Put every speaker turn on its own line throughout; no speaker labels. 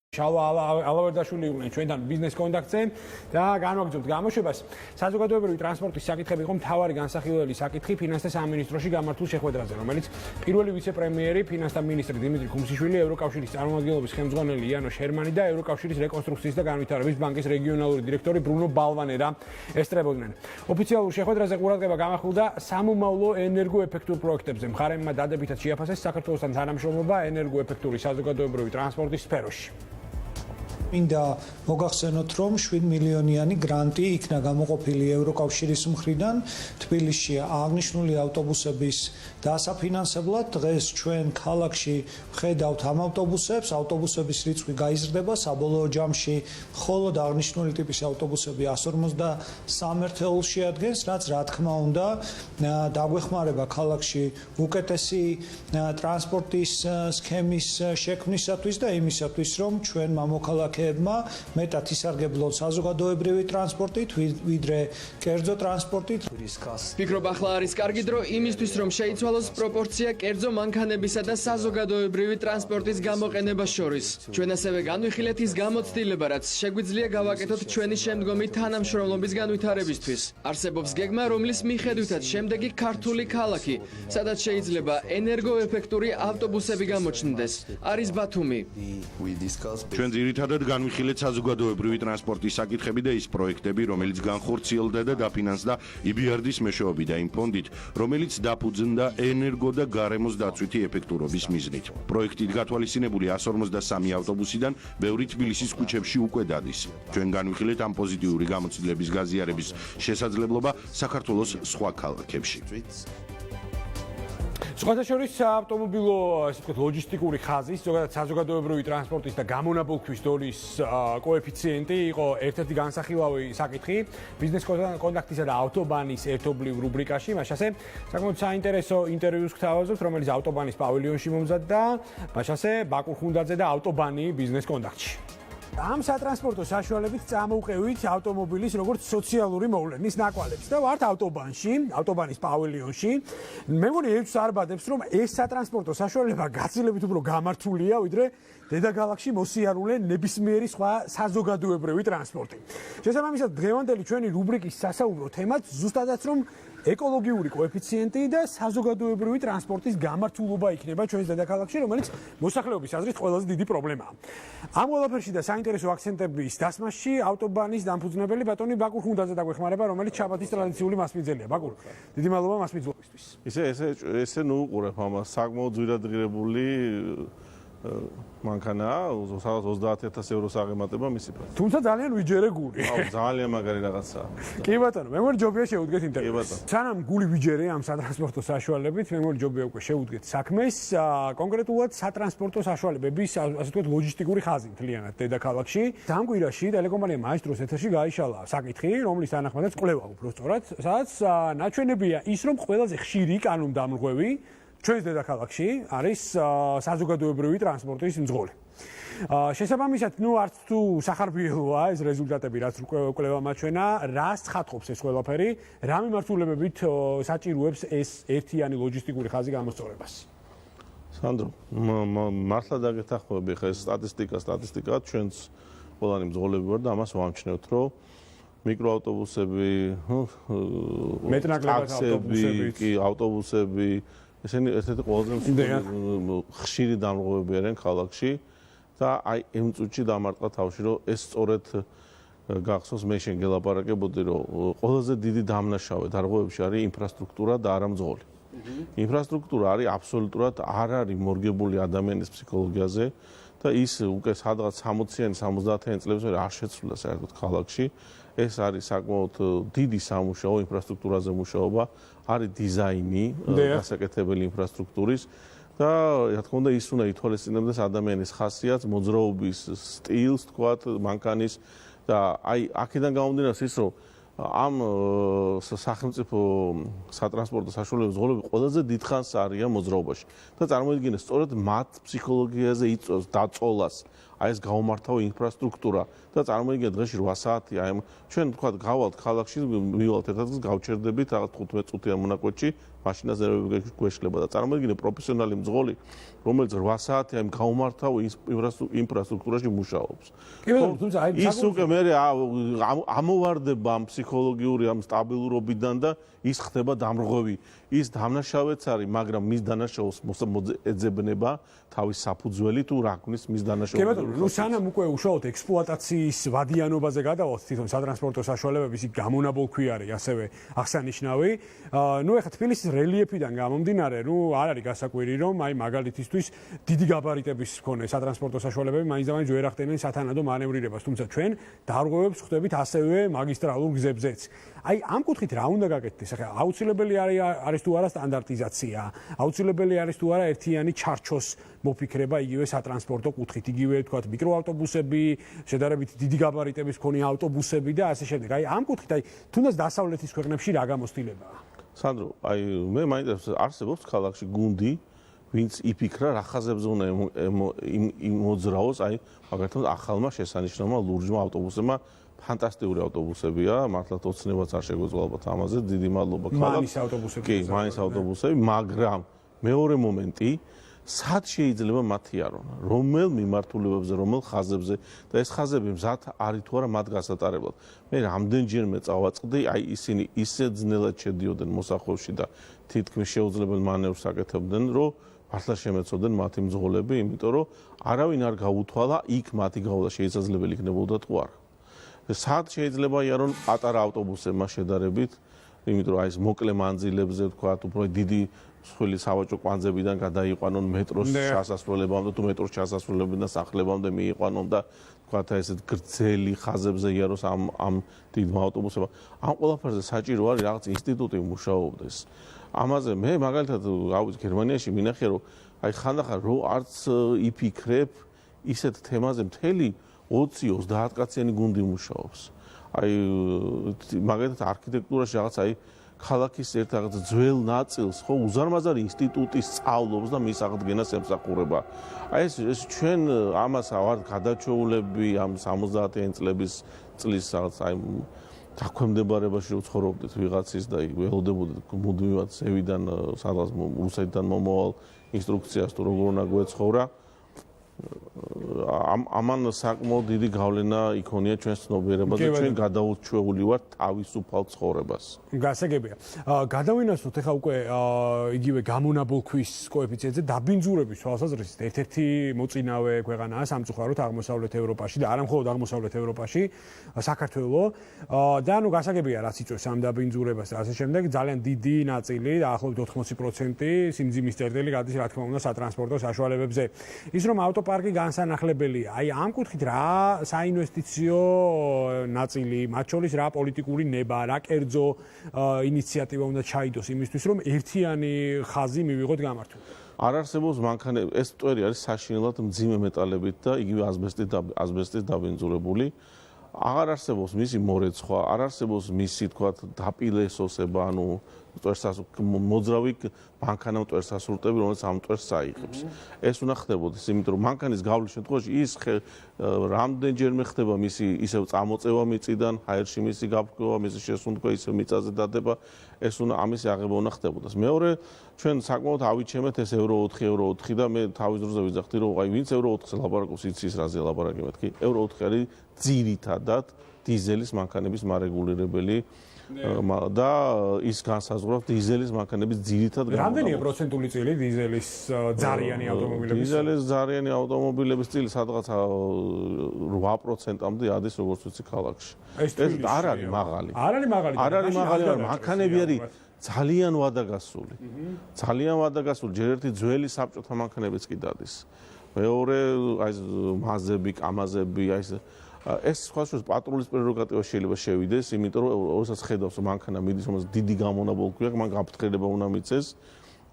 შალვა ალავერდაშვილი იყვნენ ჩვენთან ბიზნეს კონტაქტზე და განვაგრძობთ გამოშვებას. საზოგადოებრივი ტრანსპორტის საკითხები იყო მთავარი განსახილველი საკითხი ფინანსთა სამინისტროში გამართულ შეხვედრაზე, რომელიც პირველი ვიცე-პრემიერი, ფინანსთა მინისტრი დიმიტრი ქუმსიშვილი, ევროკავშირის წარმომადგენლობის ხელმძღვანელი იანოშ ჰერმანი და ევროკავშირის რეკონსტრუქციის და განვითარების ბანკის რეგიონალური დირექტორი ბრუნო ბალვანერა ესწრებოდნენ. ოფიციალურ შეხვედრაზე ყურადღება გამახვილდა სამომავლო ენერგოეფექტურ პროექტებზე. მხარებმა დადებითად შეაფასეს საქართველოსთან თანამშრომლობა ენერგოეფექტური საზოგადოებრივი ტრანსპორტის სფეროში.
მინდა მოგახსენოთ, რომ 7 მილიონიანი გრანტი იქნა გამოყოფილი ევროკავშირის მხრიდან თბილისში აღნიშნული ავტობუსების დასაფინანსებლად. დღეს ჩვენ ქალაქში ვხედავთ ამ ავტობუსების რიცხვი გაიზრდება, საბოლოო ჯამში მხოლოდ აღნიშნული ტიპის ავტობუსები 153 ერთეულს შეადგენს, რაც რა თქმა უნდა დაგვეხმარება ქალაქში უკეთესი ტრანსპორტის სქემის შექმნისათვის და იმისათვის, რომ ჩვენ მამოქალაქე მეტად ისარგებლონ საზოგადოებრივი ტრანსპორტით, ვიდრე კერძო ტრანსპორტით.
ფიქრობ, ახლა არის კარგი დრო იმისთვის, რომ შეიცვალოს პროპორცია კერძო მანქანებისა და საზოგადოებრივი ტრანსპორტის გამოყენებას შორის. ჩვენ ასევე განვიხილეთ ის გამოცდილება, რაც შეგვიძლია გავაკეთოთ ჩვენი შემდგომი თანამშრომლობის განვითარებისთვის. არსებობს გეგმა, რომლის მიხედვითაც შემდეგი ქართული ქალაქი, სადაც შეიძლება ენერგოეფექტური ავტობუსები გამოჩნდეს, არის ბათუმი.
ჩვენ ძირითადად განვიხილეთ საზოგადოებრივი ტრანსპორტის საკითხები და ის პროექტები, რომელიც განხორციელდა და დაფინანსდა EBRD-ის მეშვეობით და იმ ფონდით, რომელიც დაფუძნდა ენერგო და გარემოს დაცვითი ეფექტურობის მიზნით. პროექტით გათვალისწინებული 153 ავტობუსიდან ბევრი თბილისის ქუჩებში უკვე დადის. ჩვენ განვიხილეთ ამ პოზიტიური გამოცდილების გაზიარების შესაძლებლობა საქართველოს სხვა ქალაქებში.
სხვათა შორის ავტომობილო, ასე ვთქვათ, ლოჯისტიკური ხაზის, ზოგადად საზოგადოებრივი ტრანსპორტის და გამონაბოლქვის დონის კოეფიციენტი იყო ერთ-ერთი განსახილავი საკითხი ბიზნეს კონტაქტისა და ავტობანის ერთობლივ რუბრიკაში. მას ასე საკმაოდ საინტერესო ინტერვიუს გთავაზობთ, რომელიც ავტობანის პავილიონში მომზადდა, მას ასე ბაკურ ხუნდაძე და ავტობანი ბიზნეს კონტაქტში. ამ სატრანსპორტო საშუალებით წამოვყევით ავტომობილის როგორც სოციალური მოვლენის ნაკვალებს და ვართ ავტობანში, ავტობანის პავილიონში. მე მგონი ერთს არ ბადებს, რომ ეს სატრანსპორტო საშუალება გაცილებით უფრო გამართულია, ვიდრე დედაქალაქში მოსიარულე ნებისმიერი სხვა საზოგადოებრივი ტრანსპორტი. შესაბამისად, დღევანდელი ჩვენი რუბრიკის სასაუბრო თემაც ზუსტადაც რომ ეკოლოგიური კოეფიციენტი და საზოგადოებრივი ტრანსპორტის გამართულობა იქნება ჩვენს დედაქალაქში, რომელიც მოსახლეობის აზრით ყველაზე დიდი პრობლემაა. ამ ყველაფერში და საინტერესო აქცენტების დასმაში ავტობანის დამფუძნებელი ბატონი ბაკურ ხუნდაძე დაგვეხმარება, რომელიც შაბათის ტრადიციული მასპინძელია. ბაკურ, დიდი მადლობა მასპინძლობისთვის.
ესე ნუ უყურებ ამას, საკმაოდ ძვირადღირებული მანქანა 30,000 ევროს აღემატება მისი პრაისი.
თუმცა ძალიან ვიჯერე გული.
ძალიან მაგარი რაღაცაა.
კი ბატონო, მე მგონი ჯობია შევუდგეთ ინტერვიუს. სანამ გული ვიჯერე ამ სატრანსპორტო საშუალებით, მე მგონი ჯობია უკვე შევუდგეთ საქმეს, კონკრეტულად სატრანსპორტო საშუალებების, ასე ვთქვათ, ლოჯისტიკური ხაზი მთლიანად დედაქალაქში. ამ კვირაში ტელეკომპანია მაესტროს ეთერში გაიშალა საკითხი, რომლის თანახმადაც კვლევა უბრალოდ, სადაც ნაჩვენებია ის, რომ ყველაზე ხშირი კანონდამრღვევი ჩვენს დედაქალაქში არის საზოგადოებრივი ტრანსპორტის მძღოლი. შესაბამისად, არც თუ სახარბიელოა ეს რეზულტატები, რაც კვლევა მაჩვენა, რას ცხადყოფს ეს ყველაფერი, რა მიმართულებებით საჭიროებს ეს ერთიანი ლოჯისტიკური ხაზი გამოსწორებას.
სანდრო, მართლა დაგეთანხმები ხა ეს სტატისტიკა ჩვენც ყველანი მძღოლები ვარ და ამას ვამჩნევთ, რომ მიკროავტობუსები,
მეტნაკლებად ავტობუსები,
კი, ავტობუსები ესენი ერთ-ერთი ყველაზე ხშირი დამრღვევები არიან ქალაქში და აი იმ წუთში დამარტყა თავში, რომ ეს სწორედ გახსოვს მე შენ გელაპარაკებოდი, რომ ყველაზე დიდი დამნაშავე დარღვევებში არის ინფრასტრუქტურა და არა მძღოლი. ინფრასტრუქტურა არის აბსოლუტურად არ არის მორგებული ადამიანის ფსიქოლოგიაზე და ის უკვე სადღაც 60-იანი 70-იანი წლების მერე არ შეცვლა საერთოდ ქალაქში. ეს არის საკმაოდ დიდი სამუშაო ინფრასტრუქტურაზე მუშაობა, არის დიზაინი გასაკეთებელი ინფრასტრუქტურის და რა თქმა უნდა ის უნდა ითვალისწინებდეს ადამიანის ხასიათს, მოძრაობის სტილს, თქვათ, მანქანის და აი აქედან გამომდინარე ის რომ ამ სახელმწიფო სატრანსპორტო საშუალებების მძღოლები ყველაზე დიდხანს არიან მოძრაობაში და წარმოიდგინეთ სწორედ მათ ფსიქოლოგიაზე იწვევს დაწოლას აი ეს გაუმართავ ინფრასტრუქტურა და წარმოიდგინეთ დღეში 8 საათი აი ჩვენ თქვა გავალთ ქალაქში მივალთ ერთად გავჩერდებით რაღაც 15 წუთიან მონაკვეთში მაშინაზე გვეშლება და წარმოიდგინე პროფესიონალი მძღოლი, რომელიც 8 საათი ამ გაუმართავ ინფრასტრუქტურაში მუშაობს. ის უკვე მე ამოვარდება ამ ფსიქოლოგიური ამ სტაბილურობიდან და ის ხდება დამრღვევი. ის დამნაშავეც არის, მაგრამ მის დანაშაულს ეძებნება თავის საფუძველი თუ რა გვნის მის დანაშაულს.
კი ბატონო, ნუ სანამ უკვე უშუალოდ ექსპლუატაციის ვადიანობაზე გადავალთ თვითონ სატრანსპორტო საშუალებების გამონაბოლქვი არის ასევე აღსანიშნავი. ნუ ეხლა თბილისის რელიეფიდან გამომდინარე, ნუ არ არის გასაკვირი, რომ აი მაგალითისთვის დიდი გაბარიტების მქონე სატრანსპორტო საშუალებები მაინც და მაინც ვერ ახდენენ სათანადო მანევრირებას, თუმცა ჩვენ დარღვევებს ხვდებით ასევე მაგისტრალურ გზებზეც. აი ამ კუთხით რა უნდა გაკეთდეს? ახლა აუცილებელი არის თუ არა სტანდარტიზაცია, აუცილებელი არის თუ არა ერთიანი ჩარჩოს მოფიქრება იგივე სატრანსპორტო კუთხით, იგივე თქვათ მიკროავტობუსები, შედარებით დიდი გაბარიტების მქონე ავტობუსები და ასე შემდეგ. აი ამ კუთხით, აი თუნდაც დასავლეთის ქვეყნებში რა გამოცდილებაა?
სანდრო, აი მე მაინტერესებს არსებობს ქალაქში გუნდი, ვინც იფიქრა რა ხაზებზე უნდა იმოძრაოს, აი მაგალითად ახალმა შესანიშნავმა ლურჯმა ავტობუსებმა ფანტასტიკური ავტობუსებია, მართლაც ოცნებაც არ შეგვეძლო ალბათ ამაზე, დიდი მადლობა ქალაქს.
მანის ავტობუსები.
კი, მანის ავტობუსები, მაგრამ მეორე მომენტი, სად შეიძლება მათი არონა, რომელ მიმართულებებზე, რომელ ხაზებზე და ეს ხაზები მზად არის თუ არა მათ გასატარებლად. მე რამდენჯერმე წავაწყდი, აი ისინი ისე ძნელად შედიოდნენ მოსახვევში და თითქმის შეუძლებელ მანევრს აკეთებდნენ, რომ მართლა შემეცოდნენ მათი მძღოლები, იმიტომ რომ არავინ არ გაუთვალა იქ მათი გავლა შესაძლებელი იქნებოდა თუ არა. სად შეიძლება იარონ პატარა ავტობუსებმა შედარებით, იმიტომ რომ აი ეს მოკლე მანძილებზე თქვა, უფრო დიდი მსხვილი სავაჭრო კვანძებიდან გადაიყვანონ მეტროს ჩასასვლელებამდე თუ მეტროს ჩასასვლელებიდან სახლებამდე მიიყვანონ და თქვა ესეთ გრძელი ხაზებზე იაროს ამ დიდმა ავტობუსებმა. ამ ყველაფერზე საჭირო არის რაღაც ინსტიტუტი მუშაობდეს. ამაზე მე მაგალითად ავიც გერმანიაში მინახე რომ აი ხანდახან რო არც იფიქრებ ისეთ თემაზე მთელი 20-30 კაციანი გუნდი მუშაობს. აი მაგალითად არქიტექტურაში რაღაც აი ქალაქის ერთ რაღაც ძველ ნაწილს ხო უზარმაზარი ინსტიტუტი სწავლობს და მის აღდგენას ემსახურება. აი ეს ჩვენ ამას ვართ გადაჩოულები ამ 70-იანი წლის რაღაც აი დაქვემდებარებაში რო ცხოვრობდით ვიღაცის და ველოდებოდით მუდმივად ზევიდან სადღაც რუსეთიდან მომავალ ინსტრუქციას თუ როგორ უნდა გვეცხოვრა. ამან საკმაოდ დიდი გავლენა იქონია ჩვენს ცნობიერებაზე და ჩვენ გადაუჩვეული ვართ თავისუფალ ცხოვრებას.
გასაგებია. გადავინაცვლოთ ახლა უკვე იგივე გამონაბოლქვის კოეფიციენტზე დაბინძურების თვალსაზრისით ერთ-ერთი მოწინავე ქვეყანაა სამწუხაროდ აღმოსავლეთ ევროპაში და არა მხოლოდ აღმოსავლეთ ევროპაში, საქართველო. და ნუ გასაგებია რაც იწვევს ამ დაბინძურებას და ასე შემდეგ, ძალიან დიდი ნაწილი, დაახლოებით 80% სიმძიმის წერტილი გადის რა თქმა უნდა სატრანსპორტო საშუალებებზე. ის რომ ავტოპარკი განსანახლებელია. აი ამ კუთხით რა საინვესტიციო ნაწილი, მათ შორის რა პოლიტიკური ნება, რა კერძო ინიციატივა უნდა ჩაიდოს იმისთვის, რომ ერთიანი ხაზი მივიღოთ გამართული.
არ არსებობს მანქანები, ეს მტვერი არის საშინელად მძიმე მეტალებით და იგივე ასბესტის დაბინძურებული. აღარ არსებობს მისი მორეცხვა, არ არსებობს მისი თქვა დაპირესოსება, ანუ მოძრავი მანქანა მტვერს ასურტები, რომელიც ამ მტვერს წაიღებს. ეს უნდა ხდებოდეს, იმიტომ რომ მანქანის გავლის შემთხვევაში ის რამდენჯერმე ხდება მისი ისევ წამოწევა მიწიდან, ჰაერში მისი გაფრქვევა, მისი შესუნთქვა ისევ მიწაზე დადება, ეს უნდა ამისი აღება უნდა ხდებოდეს. მეორე, ჩვენ საკმაოდ ავიჩემეთ ეს ევრო 4, ევრო 4 და მე თავის დროზე ვიძახდი, რომ აი ვინც ევრო 4-ზე ლაპარაკობს, იცის რაზე ლაპარაკებთ კი? ევრო 4 არის ძირითადად დიზელის მანქანების მარეგულირებელი და ის განსაზღვრავს დიზელის მანქანების ძირითად გამონაბოლქვას.
რამდენია პროცენტული წილი დიზელის ძარიანი ავტომობილების?
დიზელის ძარიანი ავტომობილების წილი სადღაც 8%-ამდე ადის როგორც ვიცი ქალაქში. ეს არ არის მაღალი.
არ არის მაღალი.
არ არის მაღალი, მანქანები არის ძალიან ვადაგასული. ძალიან ვადაგასული, ჯერ ერთი ძველი საბჭოთა მანქანებიც კი დადის. მეორე აი მაზები, კამაზები, აი ეს სხვა შორის პატრულის პრეროგატივა შეიძლება შევიდეს, იმიტომ რომ როდესაც ხედავს რომ მანქანა მიდის, რომელსაც დიდი გამონაბოლქვი აქვს, მან გაფრთხილება უნდა მიცეს,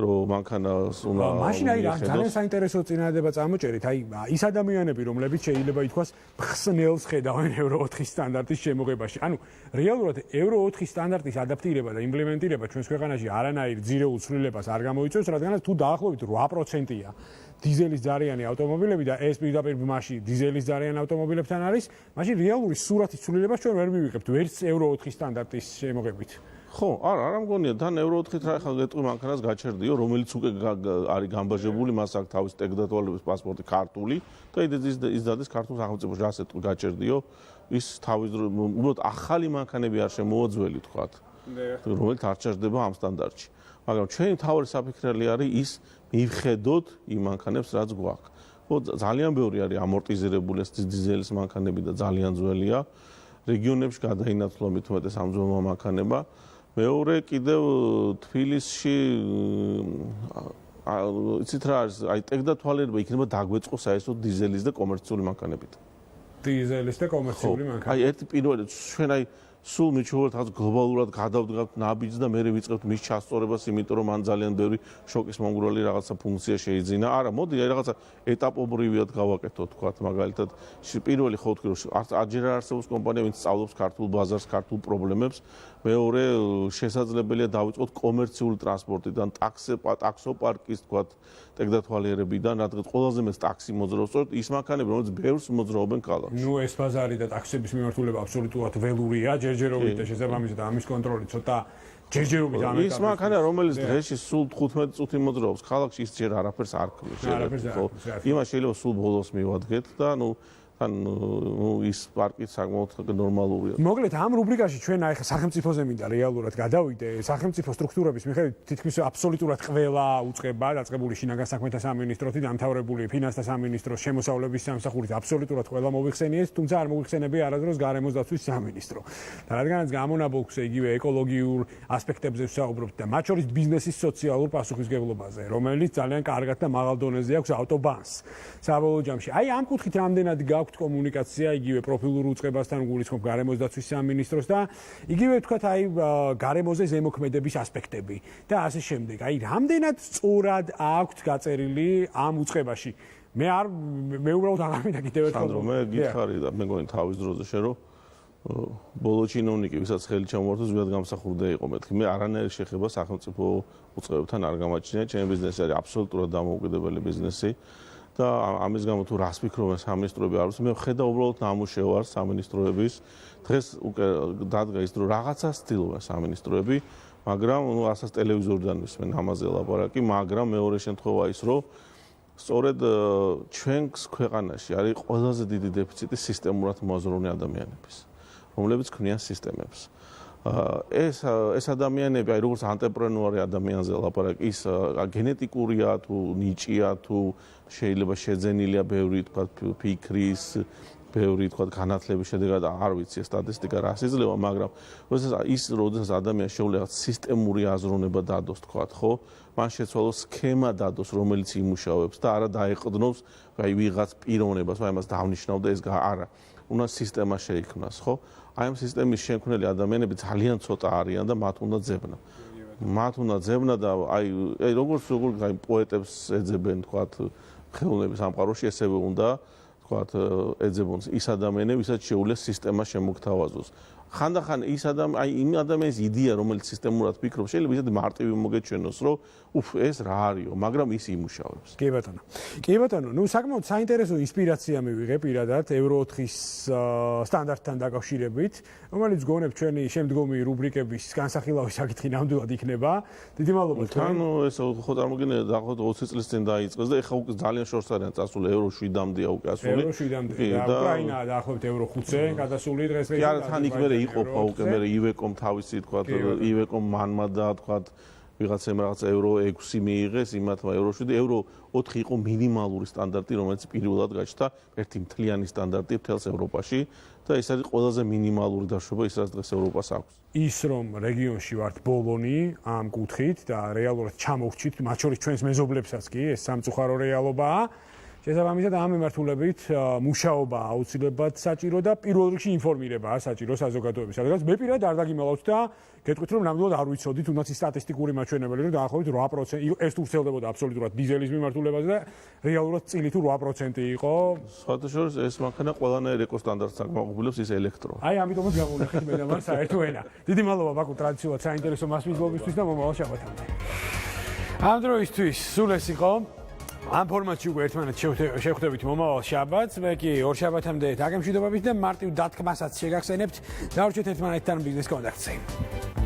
რომ მანქანას უნდა
მაშინ აი რა ძალიან საინტერესო წინადადება წამოჭერით, აი ის ადამიანები, რომლებიც შეიძლება ითქვას ხსნელს ხედავენ ევრო 4 სტანდარტის შემოღებაში. ანუ რეალურად ევრო 4 სტანდარტის ადაპტირება და იმპლემენტირება ჩვენს ქვეყანაში არანაირ ძირეულ ცვლილებას არ გამოიწვევს, რადგანაც თუ დაახლოებით 8%-ია დიზელის ძარიანი ავტომობილები და ეს პირდაპირ მასში დიზელის ძარიანი ავტომობილებთან არის, მაშინ რეალური სურათის ცვლილებას ჩვენ ვერ მივიღებთ ვერც ევრო 4 სტანდარტის შემოღებით.
ხო, არ მგონია, თან Euro 4-ით რა ხა გეტყვი მანქანას გაჩერდიო, რომელიც უკვე არის გამბაჟებული, მას აქვს თავის ტექდათვალების პასპორტი ქართული და ის დადეს ქართულ სახელმწიფოში ასეთ გაჩერდიო, ის თავის დრო უბრალოდ ახალი მანქანები არ შემოაძველი თქვათ, რომელიც არ ჩერდება ამ სტანდარტში. მაგრამ ჩვენი თავი საფიქრელი არის ის მივხედოთ იმ მანქანებს, რაც გვაქვს. ხო, ძალიან ბევრი არის ამორტიზირებული დიზელის მანქანები და ძალიან ძველია. რეგიონებში გადაინაცვლა მithumetes ამ ძველმა მანქანებმა. მეორე კიდევ თბილისში იცით რა არის, აი ტექდათვალიერება იქნება დაგვეწყო საერთოდ დიზელის და კომერციული მანქანებით.
დიზელის და კომერციული მანქანა.
აი ერთი პირველი ჩვენ აი სულ მიჩვევთ რაღაც გლობალურად გადავდგავთ ნაბიჯს და მე ვიწყებთ მის ჩასწორებას, იმიტომ რომ მან ძალიან ბევრი შოკის მომგვრელი რაღაცა ფუნქცია შეიძინა. არა, მოდი აი რაღაცა ეტაპობრივად გავაკეთოთ, თქვათ, მაგალითად, პირველი ხო თქვი რომ აჯერ არ არსებობს კომპანია, ვინც სწავლობს ქართულ ბაზარს, ქართულ პრობლემებს. მეორე შესაძლებელია დავიწყოთ კომერციული ტრანსპორტიდან, ტაქსოპარკის, თქვათ, ტექდათვალიერებიდან, რადგან ყველაზე მეტს ტაქსი მოძრაობს, სწორედ ის მანქანები, რომელიც ბევრს მოძრაობენ ქალაქში.
ნუ ეს ბაზარი და ტაქსების მიმართულება აბსოლუტურად ველურია, ჯერჯერობით და შესაბამისად ამის კონტროლი ცოტა ჯერჯერობით ამ
ის მანქანა, რომელიც დღეში სულ 15 წუთი მოძრაობს ქალაქში, ის ჯერ არაფერს არ ქმნის. იმას შეიძლება სულ ბოლოს მივადგეთ და ის პარკი საკმაოდ ნორმალურია.
მოკლედ ამ რუბრიკაში ჩვენ აი ხა სახელმწიფოზე მინდა რეალურად გადავიდე. სახელმწიფო სტრუქტურების მიხედვით თითქმის აბსოლუტურად ყველა უწყება, დაწყებული შინაგან საქმეთა სამინისტროთი, დამთავრებული ფინანსთა სამინისტროს, შემოსავლების სამსახურით აბსოლუტურად ყველა მოიხსენიეს, თუმცა არ მოიხსენებია არასდროს გარემოს დაცვის სამინისტრო. და რადგანაც გამონაბოლქვს იგივე ეკოლოგიურ ასპექტებზე ვსაუბრობთ და მათ შორის ბიზნესის სოციალურ პასუხისმგებლობაზე, რომელიც ძალიან კარგად და მაღალ დონეზე აქვს ავტობანს. საბოლოო ჯამში აი ამ კუთხით რამდენად გაქვთ კომუნიკაცია იგივე პროფილურ უწყებასთან გულისხმობ გარემოს დაცვის სამინისტროს და იგივე ვთქვათ აი გარემოზე ზემოქმედების ასპექტები და ასე შემდეგ. აი რამდენად სწორად აქვთ გაწერილი ამ უწყებაში. მე უბრალოდ აღარ მინდა კიდევ ერთხელ
რომ მე გითხარი და მე მგონი თავის დროზე შე რომ ბოლო ჩინოვნიკი ვისაც ხელი ჩამოვართო ზუსტად გამსახურდა იყო მეთქი. მე არანაირი შეხება სახელმწიფო უწყებებთან არ გამაჩნია. ჩემი ბიზნესი არის აბსოლუტურად დამოუკიდებელი ბიზნესი. და ამის გამო თუ რას ფიქრობენ სამინისტროები არის მე ვხედავ უბრალოდ ნამუშევარს სამინისტროების დღეს უკვე დადგა ის რომ რაღაცას ცდილობენ სამინისტროები მაგრამ ნუ ასაც ტელევიზორიდან ვისმენ ამაზე ლაპარაკი მაგრამ მეორე შემთხვევა ის რომ სწორედ ჩვენს ქვეყანაში არის ყველაზე დიდი დეფიციტი სისტემურად მოაზროვნე ადამიანების რომლებიც ქმნიან სისტემებს ეს ადამიანები აი როგორც ანტრეპრენორი ადამიანზე ლაპარაკი ის გენეტიკურია თუ ნიჭია თუ შეიძლება შეძენილია ბევრი თქვა ფიქრის ბევრი თქვა განათლების შედეგად არ ვიცი სტატისტიკა რა შეიძლება მაგრამ როდესაც ადამიანს შეუძლია სისტემური აზროვნება დადოს თქვა ხო მან შეცვალოს სქემა დადოს რომელიც იმუშავებს და არა დაეყრდნობს აი ვიღაც პიროვნებას აი მას დავნიშნავდა ეს არა უნდა სისტემა შეიქმნას ხო აი ამ სისტემის შემქმნელი ადამიანები ძალიან ცოტა არიან და მათ უნდა ძებნა. მათ უნდა ძებნა და აი როგორც აი პოეტებს ეძებენ თქვა ხელოვნების სამყაროში ესევე უნდა თქვა ეძებონ ის ადამიანები, ვისაც შეუძლია სისტემა შემოგთავაზოს. ხანდახან ის აი იმ ადამიანის იდეა რომელიც სისტემურად ფიქრობს შეიძლება ისეთი მარტივი მოგეჩვენოს რომ ეს რა არისო მაგრამ ის იმუშავებს.
კი ბატონო. კი ბატონო, ნუ საკმაოდ საინტერესო ინსპირაცია მივიღე პირადად Euro 4-ის სტანდარტთან დაკავშირებით, რომელიც გონებ ჩვენი შემდგომი რუბრიკების განსახილავი საკითხი ნამდვილად იქნება. დიდი მადლობა.
თან ეს ხო წარმოგიდგენთ დაახლოებით 20 წლის წინ დაიწყეს და ეხლა უკვე ძალიან შორს არიან წასული Euro 7-მდეა უკვე ასული.
Euro 7-მდე. უკრაინა დაახლოებით Euro 5-ზე გადასული დღეს.
კი არა თან იქ მე იყოფა უკვე მე ივეკომ თავისი თქვა ივეკომ მანმა და თქვა ვიღაცამ რაღაც Euro 6 მიიღეს იმათმა Euro 7 Euro 4 იყო მინიმალური სტანდარტი რომელიც პირველად გაჩნდა ერთი მთლიანი სტანდარტი მთელს ევროპაში და ეს არის ყველაზე მინიმალური დაშვება ის რაც დღეს ევროპას აქვს
ის რომ რეგიონში ვართ ბოლონი ამ კუთხით და რეალურად ჩამოვჭით მათ შორის ჩვენს მეზობლებსაც კი ეს სამწუხარო რეალობაა შესაბამისად ამ მიმართულებით მუშაობა აუცილებლად საჭირო და პირველ რიგში ინფორმირებაა საჭირო საზოგადოების. რადგან მე პირადად არ დაგიმალავთ და გეტყვით რომ ნამდვილად არ ვიცოდით თუნდაც ის სტატისტიკური მაჩვენებელი რომ დაახლოებით 8% ეს თუ ვრცელდებოდა აბსოლუტურად დიზელის მიმართულებაზე და რეალურად წილი თუ 8% იყო.
სხვათა შორის ეს მანქანა ყველანაირ ეკოსტანდარტს აკმაყოფილებს ის ელექტრო.
აი ამიტომაც გამოვიხეთ მე და მან საერთო ენა. დიდი მადლობა ბაკუ ტრადიციულად საინტერესო მასპინძლობისთვის და მომავალ შაბათამდე. ამ დროისთვის სულ ეს იყო ამ ფორმატში უკვე ერთმანეთს შევხვდებით მომავალ შაბათს, მე კი ორ შაბათამდე დაგემშვიდობებით და მარტივ დათქმასაც შეგახსენებთ. დავრჩეთ ერთმანეთთან ბიზნეს კონტაქტზე.